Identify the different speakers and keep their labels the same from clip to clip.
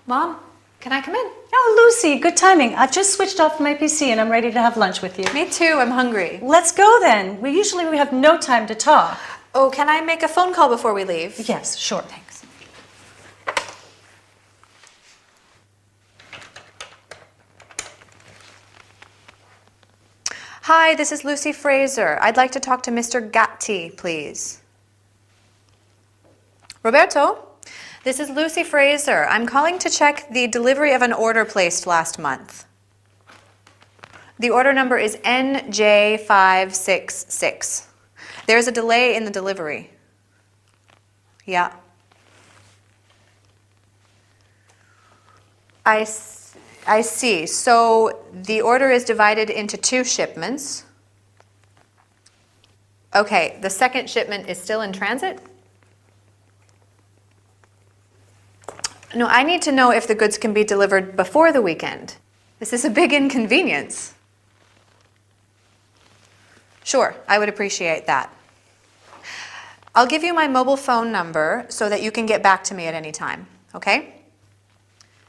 Speaker 1: Mom, can I come in?
Speaker 2: Oh, Lucy, good timing. I've just switched off my PC and I'm ready to have lunch with you.
Speaker 1: Me too, I'm hungry.
Speaker 2: Let's go then. We have no time to talk.
Speaker 1: Oh, can I make a phone call before we leave?
Speaker 2: Yes, sure.
Speaker 1: Thanks. Hi, this is Lucy Fraser. I'd like to talk to Mr. Gatti, please. Roberto, this is Lucy Fraser. I'm calling to check the delivery of an order placed last month. The order number is NJ566. There's a delay in the delivery. Yeah. I see. So the order is divided into 2 shipments. Okay, the second shipment is still in transit? No, I need to know if the goods can be delivered before the weekend. This is a big inconvenience. Sure, I would appreciate that. I'll give you my mobile phone number so that you can get back to me at any time, okay?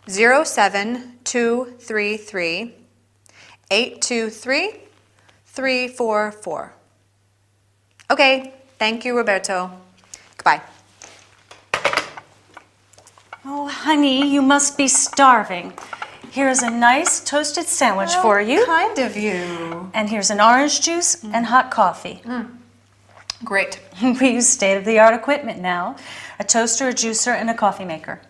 Speaker 1: 07233 823 344. Okay, thank you, Roberto. Goodbye.
Speaker 2: Oh, honey, you must be starving. Here's a nice toasted sandwich for you.
Speaker 1: Kind of you.
Speaker 2: And here's an orange juice and hot coffee.
Speaker 1: Great.
Speaker 2: We use state-of-the-art equipment now. A toaster, a juicer, and a coffee maker.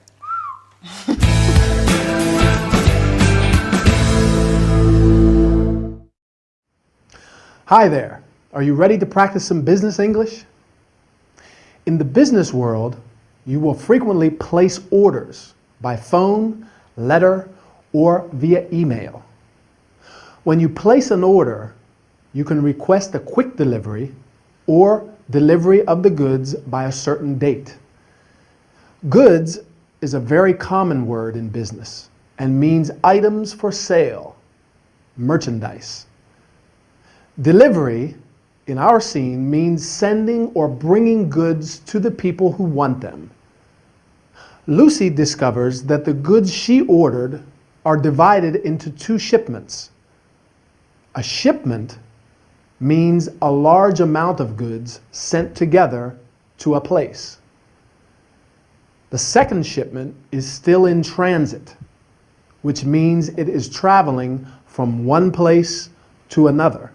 Speaker 3: Hi there. Are you ready to practice some business English? In the business world, you will frequently place orders by phone, letter, or via email. When you place an order, you can request a quick delivery or delivery of the goods by a certain date. Goods is a very common word in business and means items for sale, merchandise. Delivery, in our scene, means sending or bringing goods to the people who want them. Lucy discovers that the goods she ordered are divided into 2 shipments. A shipment means a large amount of goods sent together to a place. The second shipment is still in transit, which means it is traveling from one place to another.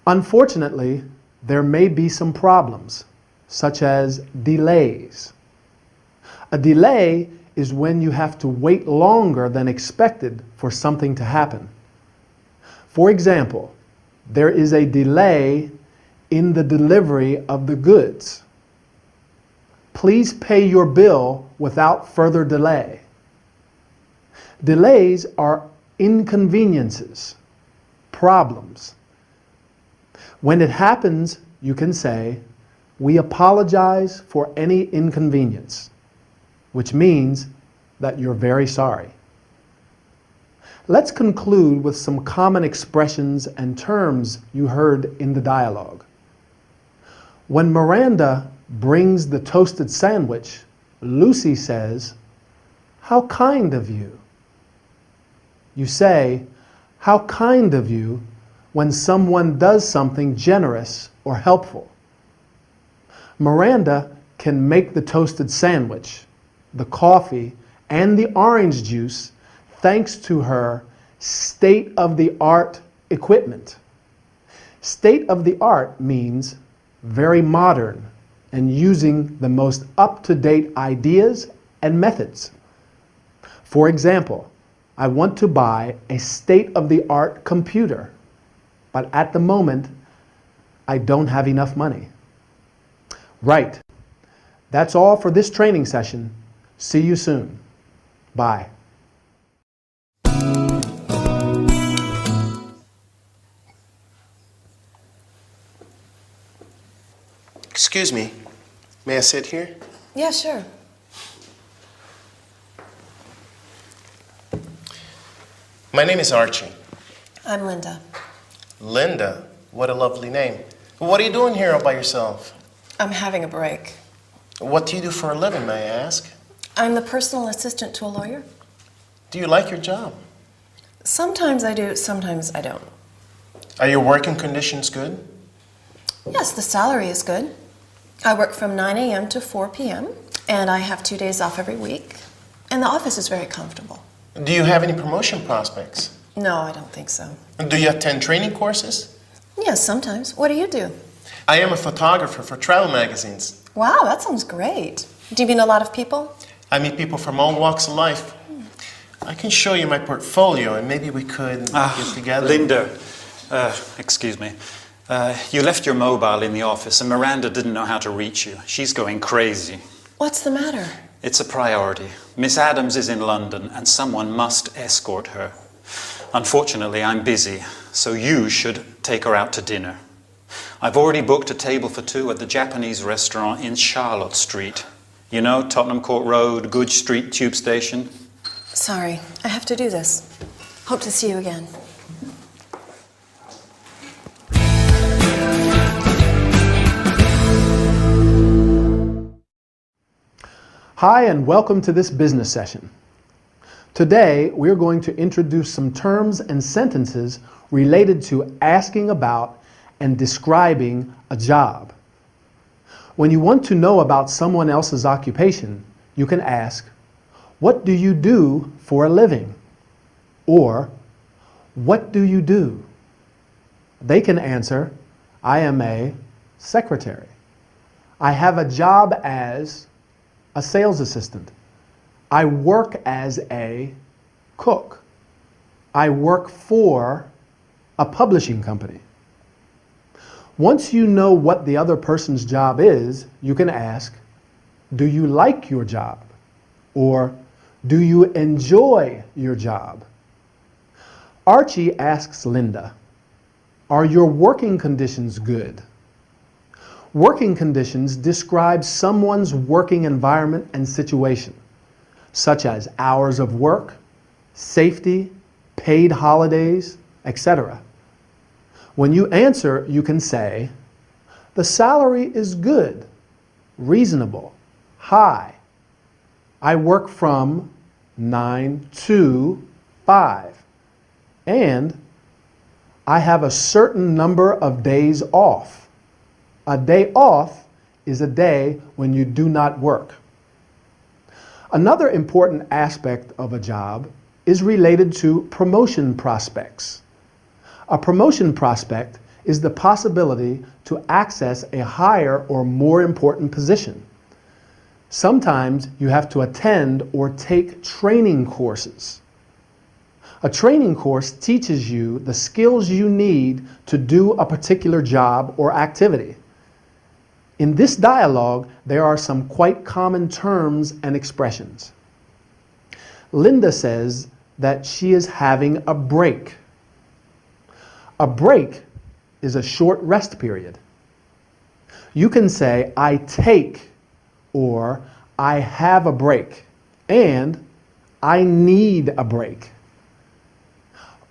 Speaker 3: Unfortunately, there may be some problems, such as delays. A delay is when you have to wait longer than expected for something to happen. For example, there is a delay in the delivery of the goods. Please pay your bill without further delay. Delays are inconveniences, problems. When it happens, you can say, "We apologize for any inconvenience," which means that you're very sorry. Let's conclude with some common expressions and terms you heard in the dialogue. When Miranda brings the toasted sandwich, Lucy says, "How kind of you." You say, "How kind of you," when someone does something generous or helpful. Miranda can make the toasted sandwich, the coffee, and the orange juice thanks to her state-of-the-art equipment. State-of-the-art means very modern and using the most up-to-date ideas and methods. For example, I want to buy a state-of-the-art computer, but at the moment, I don't have enough money. Right. That's all for this training session. See you soon. Bye.
Speaker 4: Excuse me, may I sit here?
Speaker 5: Yeah, sure.
Speaker 4: My name is Archie.
Speaker 5: I'm Linda.
Speaker 4: Linda, what a lovely name. What are you doing here all by yourself?
Speaker 5: I'm having a break.
Speaker 4: What do you do for a living, may I ask?
Speaker 5: I'm the personal assistant to a lawyer.
Speaker 4: Do you like your job?
Speaker 5: Sometimes I do, sometimes I don't.
Speaker 4: Are your working conditions good?
Speaker 5: Yes, the salary is good. I work from 9 a.m. to 4 p.m., and I have 2 days off every week. And the office is very comfortable.
Speaker 4: Do you have any promotion prospects?
Speaker 5: No, I don't think so.
Speaker 4: Do you attend training courses?
Speaker 5: Yes, sometimes. What do you do?
Speaker 4: I am a photographer for travel magazines.
Speaker 5: Wow, that sounds great. Do you meet a lot of people?
Speaker 4: I meet people from all walks of life. I can show you my portfolio and maybe we could get together.
Speaker 6: Linda, excuse me. You left your mobile in the office and Miranda didn't know how to reach you. She's going crazy.
Speaker 5: What's the matter?
Speaker 6: It's a priority. Miss Adams is in London and someone must escort her. Unfortunately, I'm busy, so you should take her out to dinner. I've already booked a table for two at the Japanese restaurant in Charlotte Street. You know, Tottenham Court Road, Goodge Street Tube Station.
Speaker 5: Sorry, I have to do this. Hope to see you again.
Speaker 3: Hi, and welcome to this business session. Today, we're going to introduce some terms and sentences related to asking about and describing a job. When you want to know about someone else's occupation, you can ask, "What do you do for a living?" Or, "What do you do?" They can answer, "I am a secretary. I have a job as a sales assistant. I work as a cook. I work for a publishing company." Once you know what the other person's job is, you can ask, "Do you like your job?" Or, "Do you enjoy your job?" Archie asks Linda, "Are your working conditions good?" Working conditions describe someone's working environment and situation, such as hours of work, safety, paid holidays, etc. When you answer, you can say, "The salary is good, reasonable, high. I work from 9 to 5, and I have a certain number of days off." A day off is a day when you do not work. Another important aspect of a job is related to promotion prospects. A promotion prospect is the possibility to access a higher or more important position. Sometimes you have to attend or take training courses. A training course teaches you the skills you need to do a particular job or activity. In this dialogue, there are some quite common terms and expressions. Linda says that she is having a break. A break is a short rest period. You can say, "I take," or "I have a break," and "I need a break."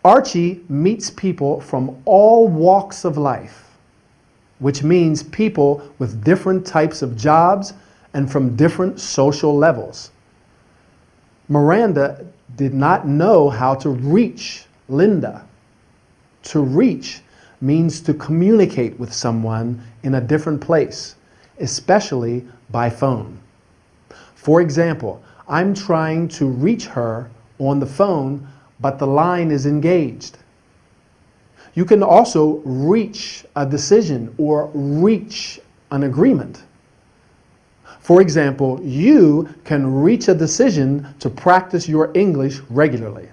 Speaker 3: Archie meets people from all walks of life, which means people with different types of jobs and from different social levels. Miranda did not know how to reach Linda. To reach means to communicate with someone in a different place, especially by phone. For example, I'm trying to reach her on the phone, but the line is engaged. You can also reach a decision or reach an agreement. For example, you can reach a decision to practice your English regularly.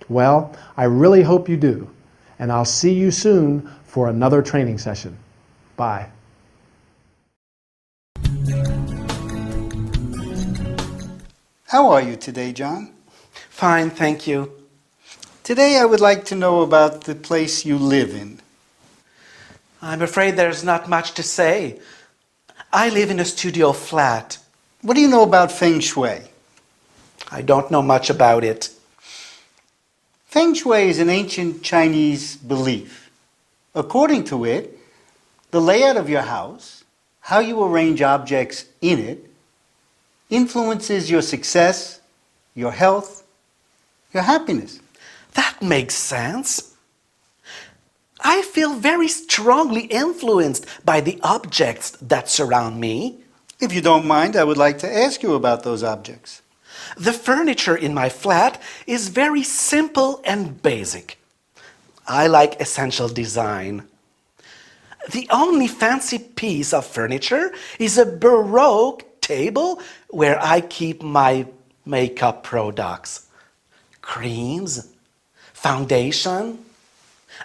Speaker 3: Well, I really hope you do, and I'll see you soon for another training session. Bye.
Speaker 7: How are you today, John?
Speaker 8: Fine, thank you.
Speaker 7: Today I would like to know about the place you live in.
Speaker 8: I'm afraid there's not much to say. I live in a studio flat.
Speaker 7: What do you know about Feng Shui?
Speaker 8: I don't know much about it.
Speaker 7: Feng Shui is an ancient Chinese belief. According to it, the layout of your house, how you arrange objects in it, influences your success, your health, your happiness.
Speaker 8: That makes sense. I feel very strongly influenced by the objects that surround me.
Speaker 7: If you don't mind, I would like to ask you about those objects.
Speaker 8: The furniture in my flat is very simple and basic. I like essential design. The only fancy piece of furniture is a Baroque table where I keep my makeup products. Creams, foundation,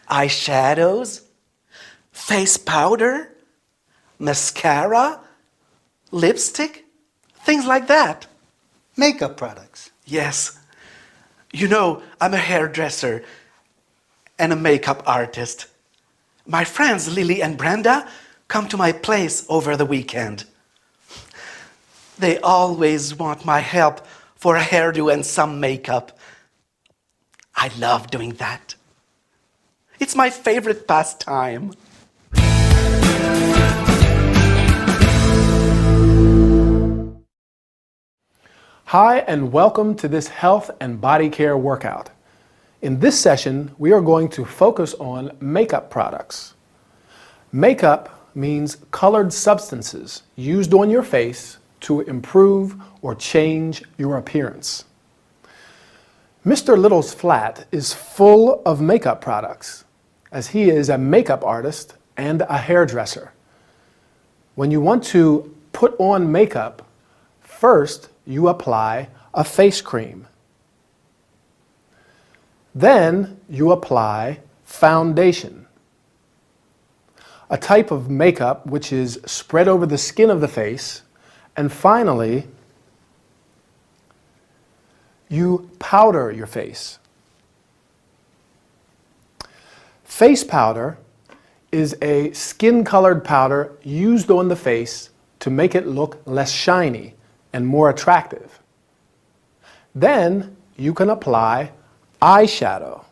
Speaker 8: eyeshadows, face powder, mascara, lipstick, things like that.
Speaker 7: Makeup products.
Speaker 8: Yes. You know, I'm a hairdresser and a makeup artist. My friends Lily and Brenda come to my place over the weekend. They always want my help for a hairdo and some makeup. I love doing that. It's my favorite pastime.
Speaker 3: Hi, and welcome to this health and body care workout. In this session, we are going to focus on makeup products. Makeup means colored substances used on your face to improve or change your appearance. Mr. Little's flat is full of makeup products, as he is a makeup artist and a hairdresser. When you want to put on makeup, first you apply a face cream. Then you apply foundation, a type of makeup which is spread over the skin of the face. And finally, you powder your face. Face powder is a skin-colored powder used on the face to make it look less shiny and more attractive. Then you can apply eyeshadow,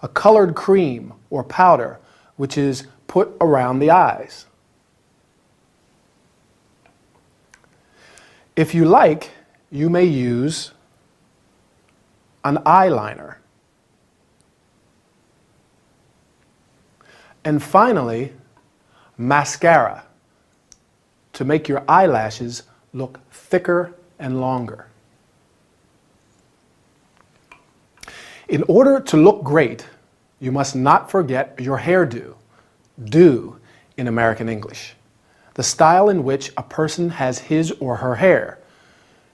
Speaker 3: a colored cream or powder which is put around the eyes. If you like, you may use an eyeliner. And finally, mascara to make your eyelashes look thicker and longer. In order to look great, you must not forget your hairdo, do in American English, the style in which a person has his or her hair.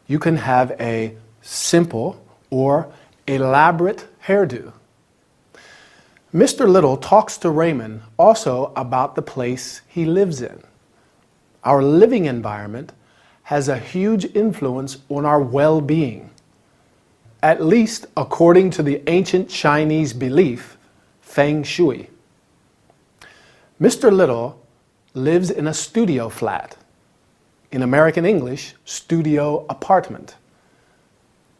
Speaker 3: You can have a simple or elaborate hairdo. Mr. Little talks to Raymond also about the place he lives in. Our living environment has a huge influence on our well-being, at least according to the ancient Chinese belief, Feng Shui. Mr. Little lives in a studio flat. In American English, studio apartment.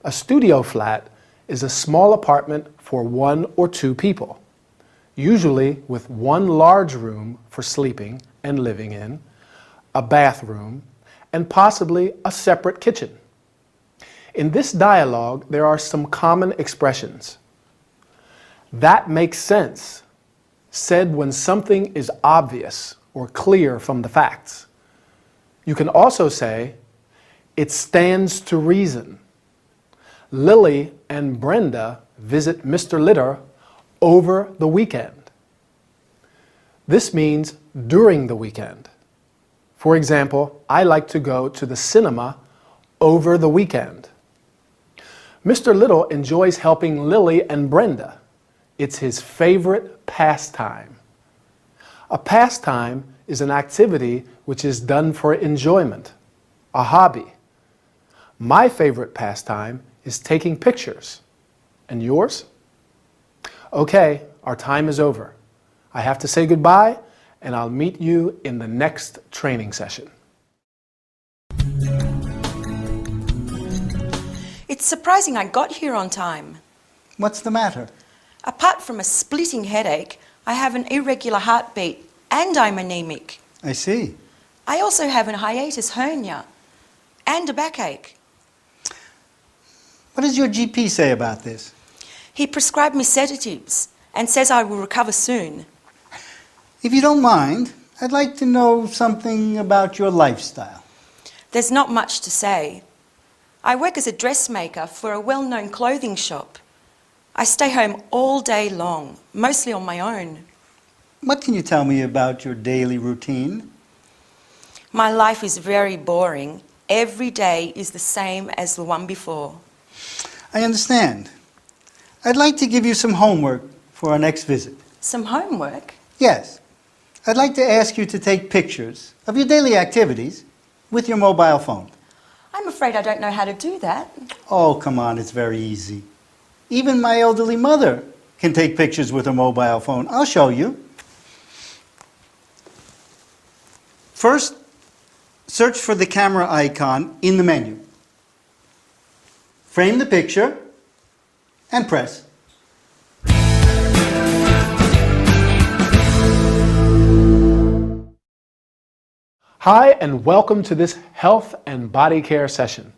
Speaker 3: A studio flat is a small apartment for 1 or 2 people, usually with one large room for sleeping and living in, a bathroom, and possibly a separate kitchen. In this dialogue, there are some common expressions. That makes sense, said when something is obvious or clear from the facts. You can also say, it stands to reason. Lily and Brenda visit Mr. Litter over the weekend. This means during the weekend. For example, I like to go to the cinema over the weekend. Mr. Little enjoys helping Lily and Brenda. It's his favorite pastime. A pastime is an activity which is done for enjoyment, a hobby. My favorite pastime is taking pictures. And yours? Okay, our time is over. I have to say goodbye, and I'll meet you in the next training session.
Speaker 9: It's surprising I got here on time.
Speaker 7: What's the matter?
Speaker 9: Apart from a splitting headache, I have an irregular heartbeat and I'm anemic.
Speaker 7: I see.
Speaker 9: I also have a hiatus hernia. and a backache.
Speaker 7: What does your GP say about this?
Speaker 9: He prescribed me sedatives and says I will recover soon.
Speaker 7: If you don't mind, I'd like to know something about your lifestyle.
Speaker 9: There's not much to say. I work as a dressmaker for a well-known clothing shop. I stay home all day long, mostly on my own.
Speaker 7: What can you tell me about your daily routine?
Speaker 9: My life is very boring. Every day is the same as the one before.
Speaker 7: I understand. I'd like to give you some homework for our next visit.
Speaker 9: Some homework?
Speaker 7: Yes. I'd like to ask you to take pictures of your daily activities with your mobile phone.
Speaker 9: I'm afraid I don't know how to do that.
Speaker 7: Oh, come on, it's very easy. Even my elderly mother can take pictures with her mobile phone. I'll show you. First, search for the camera icon in the menu. Frame the picture and press.
Speaker 3: Hi, and welcome to this health and body care session.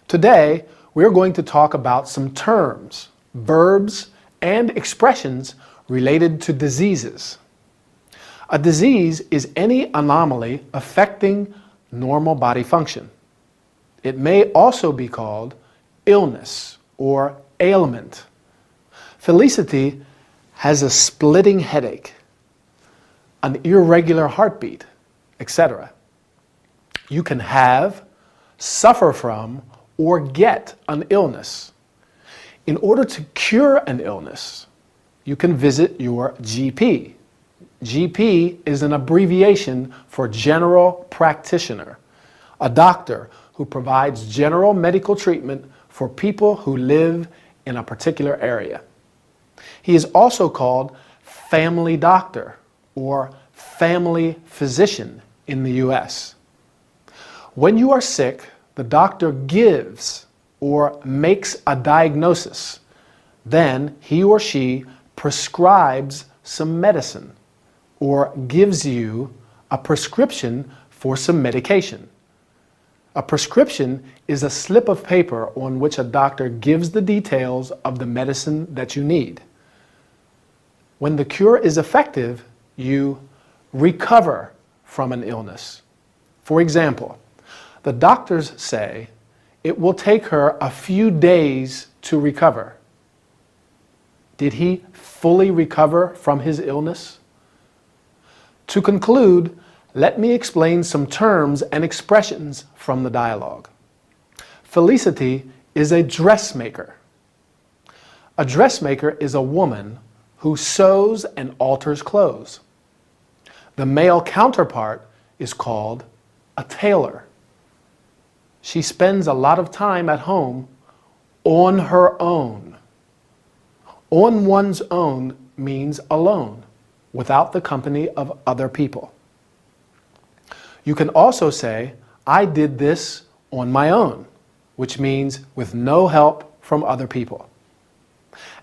Speaker 3: Today, we're going to talk about some terms, verbs, and expressions related to diseases. A disease is any anomaly affecting normal body function. It may also be called illness or ailment. Felicity has a splitting headache, an irregular heartbeat, etc. You can have, suffer from, or get an illness. In order to cure an illness, you can visit your GP. GP is an abbreviation for general practitioner, a doctor who provides general medical treatment for people who live in a particular area. He is also called family doctor or family physician in the US. When you are sick, the doctor gives or makes a diagnosis. Then he or she prescribes some medicine or gives you a prescription for some medication. A prescription is a slip of paper on which a doctor gives the details of the medicine that you need. When the cure is effective, you recover from an illness. For example, the doctors say it will take her a few days to recover. Did he fully recover from his illness? To conclude, let me explain some terms and expressions from the dialogue. Felicity is a dressmaker. A dressmaker is a woman who sews and alters clothes. The male counterpart is called a tailor. She spends a lot of time at home on her own. On one's own means alone, without the company of other people. You can also say, I did this on my own, which means with no help from other people.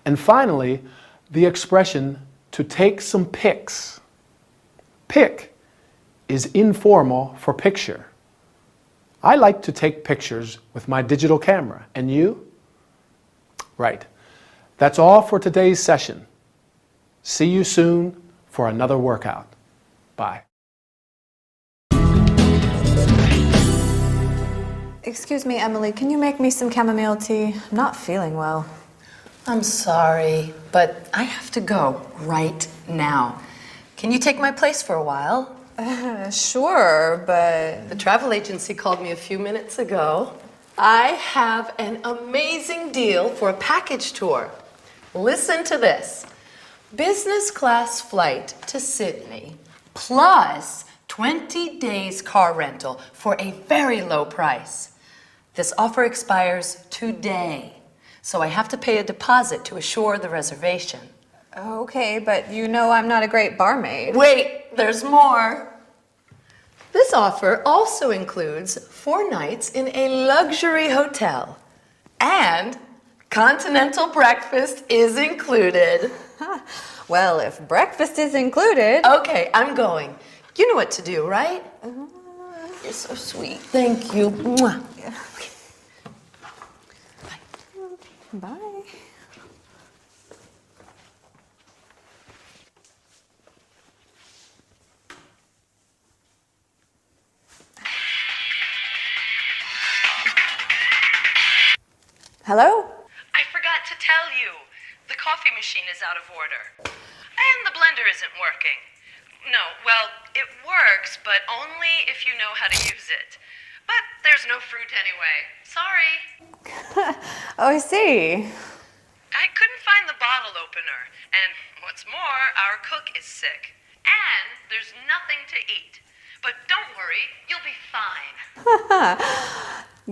Speaker 3: And finally, the expression to take some pics. Pic is informal for picture. I like to take pictures with my digital camera. And you? Right. That's all for today's session. See you soon for another workout. Bye.
Speaker 1: Excuse me, Emily, can you make me some chamomile tea? I'm not feeling well.
Speaker 5: I'm sorry, but I have to go right now. Can you take my place for a while?
Speaker 1: Sure, but...
Speaker 5: The travel agency called me a few minutes ago. I have an amazing deal for a package tour. Listen to this. Business class flight to Sydney, plus 20 days car rental for a very low price. This offer expires today, so I have to pay a deposit to assure the reservation.
Speaker 1: Okay, but you know I'm not a great barmaid.
Speaker 5: Wait, there's more. This offer also includes 4 nights in a luxury hotel, and continental breakfast is included.
Speaker 1: Well, if breakfast is included...
Speaker 5: Okay, I'm going. You know what to do, right? You're so sweet. Thank you. Mwah.
Speaker 1: Bye. Hello?
Speaker 10: I forgot to tell you. The coffee machine is out of order. And the blender isn't working. No, well, it works, but only if you know how to use it. But there's no fruit anyway. Sorry.
Speaker 1: Oh, I see.
Speaker 10: I couldn't find the bottle opener. And what's more, our cook is sick. And there's nothing to eat. But don't worry, you'll be fine.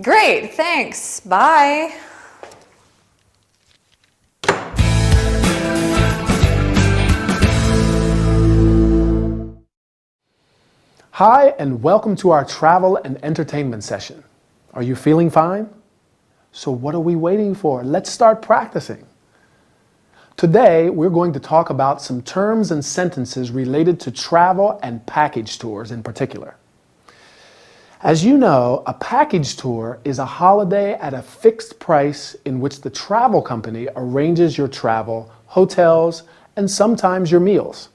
Speaker 1: Great, thanks. Bye.
Speaker 3: Hi, and welcome to our travel and entertainment session. Are you feeling fine? So what are we waiting for? Let's start practicing. Today, we're going to talk about some terms and sentences related to travel and package tours in particular. As you know, a package tour is a holiday at a fixed price in which the travel company arranges your travel, hotels, and sometimes your meals.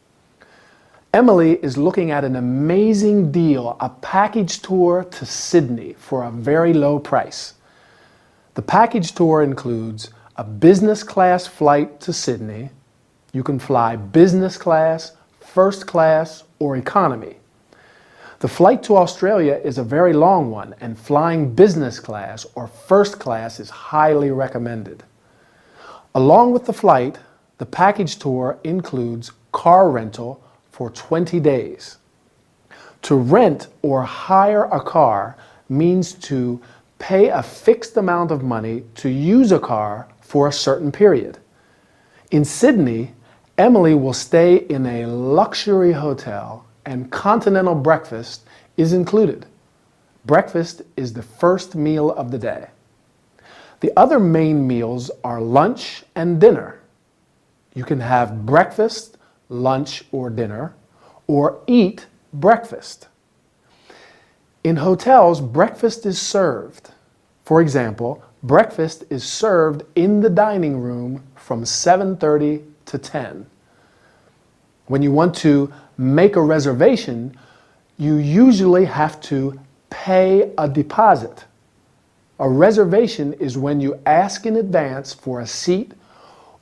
Speaker 3: Emily is looking at an amazing deal, a package tour to Sydney for a very low price. The package tour includes a business class flight to Sydney. You can fly business class, first class, or economy. The flight to Australia is a very long one, and flying business class or first class is highly recommended. Along with the flight, the package tour includes car rental for 20 days. To rent or hire a car means to pay a fixed amount of money to use a car for a certain period. In Sydney, Emily will stay in a luxury hotel and continental breakfast is included. Breakfast is the first meal of the day. The other main meals are lunch and dinner. You can have breakfast, lunch, or dinner, or eat breakfast. In hotels, breakfast is served. For example, breakfast is served in the dining room from 7:30 to 10. When you want to make a reservation, you usually have to pay a deposit. A reservation is when you ask in advance for a seat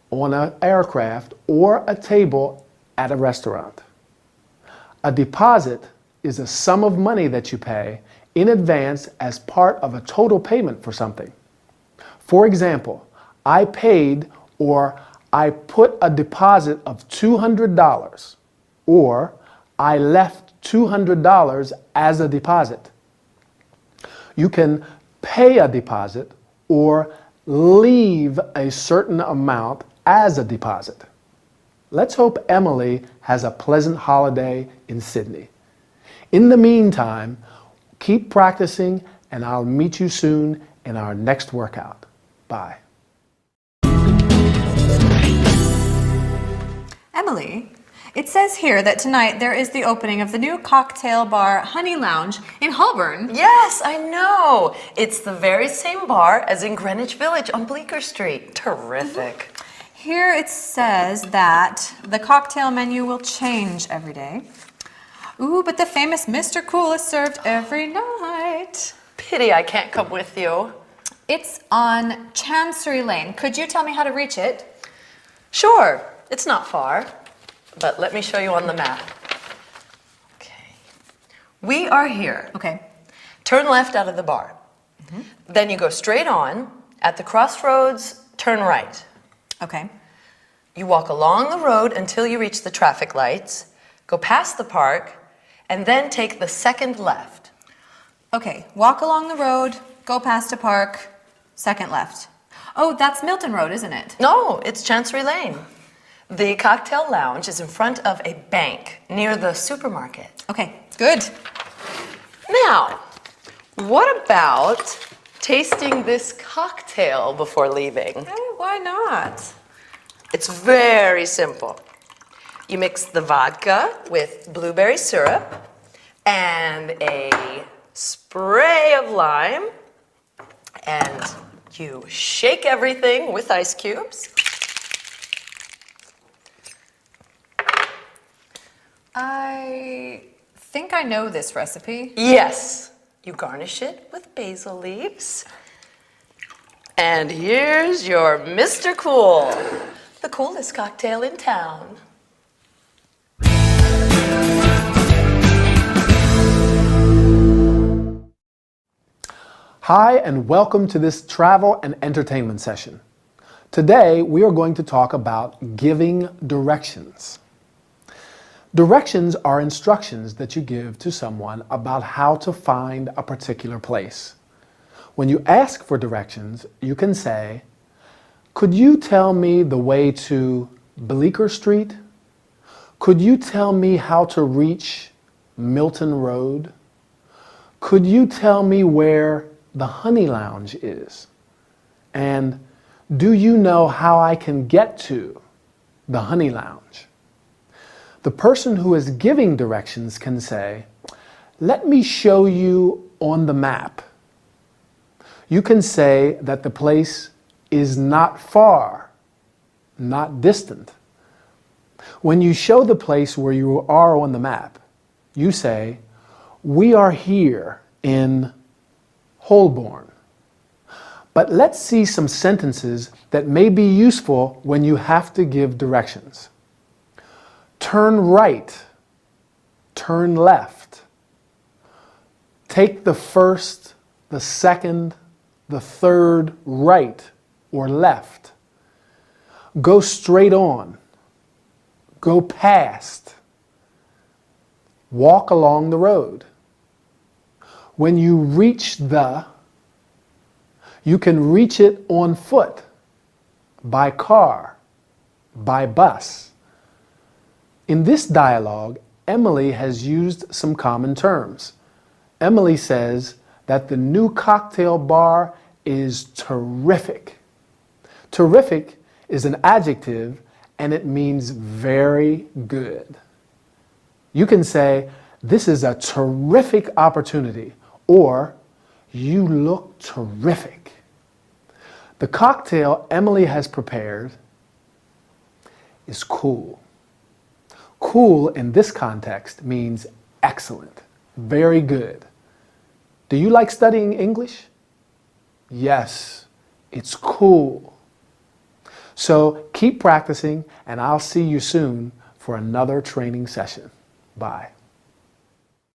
Speaker 3: on an aircraft or a table at a restaurant. A deposit is a sum of money that you pay in advance as part of a total payment for something. For example, I paid or I put a deposit of $200, or I left $200 as a deposit. You can pay a deposit or leave a certain amount as a deposit. Let's hope Emily has a pleasant holiday in Sydney. In the meantime, keep practicing, and I'll meet you soon in our next workout. Bye.
Speaker 1: Emily, it says here that tonight there is the opening of the new cocktail bar Honey Lounge in Holborn.
Speaker 5: Yes, I know. It's the very same bar as in Greenwich Village on Bleecker Street. Terrific.
Speaker 1: Here it says that the cocktail menu will change every day. Ooh, but the famous Mr. Cool is served every night.
Speaker 5: Pity I can't come with you.
Speaker 1: It's on Chancery Lane. Could you tell me how to reach it?
Speaker 5: Sure, it's not far, but let me show you on the map. Okay. We are here.
Speaker 1: Okay.
Speaker 5: Turn left out of the bar. Then you go straight on. At the crossroads, turn right.
Speaker 1: Okay.
Speaker 5: You walk along the road until you reach the traffic lights, go past the park, and then take the second left.
Speaker 1: Okay, walk along the road, go past a park, second left. Oh, that's Milton Road, isn't it?
Speaker 5: No, it's Chancery Lane. The cocktail lounge is in front of a bank near the supermarket.
Speaker 1: Okay, good.
Speaker 5: Now, what about tasting this cocktail before leaving?
Speaker 1: Hey, why not?
Speaker 5: It's very simple. You mix the vodka with blueberry syrup and a spray of lime, and you shake everything with ice cubes.
Speaker 1: I think I know this recipe.
Speaker 5: Yes, you garnish it with basil leaves. And here's your Mr. Cool, the coolest cocktail in town.
Speaker 3: Hi, and welcome to this travel and entertainment session. Today, we are going to talk about giving directions. Directions are instructions that you give to someone about how to find a particular place. When you ask for directions, you can say, "Could you tell me the way to Bleecker Street? Could you tell me how to reach Milton Road? Could you tell me where the Honey Lounge is? And do you know how I can get to the Honey Lounge?" The person who is giving directions can say, "Let me show you on the map." You can say that the place is not far, not distant. When you show the place where you are on the map, you say, "We are here in Holborn." But let's see some sentences that may be useful when you have to give directions. Turn right, turn left. Take the first, the second, the third right or left. Go straight on. Go past. Walk along the road. When you reach you can reach it on foot, by car, by bus. In this dialogue, Emily has used some common terms. Emily says that the new cocktail bar is terrific. Terrific is an adjective and it means very good. You can say, "This is a terrific opportunity," or "You look terrific." The cocktail Emily has prepared is cool. Cool in this context means excellent, very good. Do you like studying English? Yes, it's cool. So keep practicing, and I'll see you soon for another training session. Bye.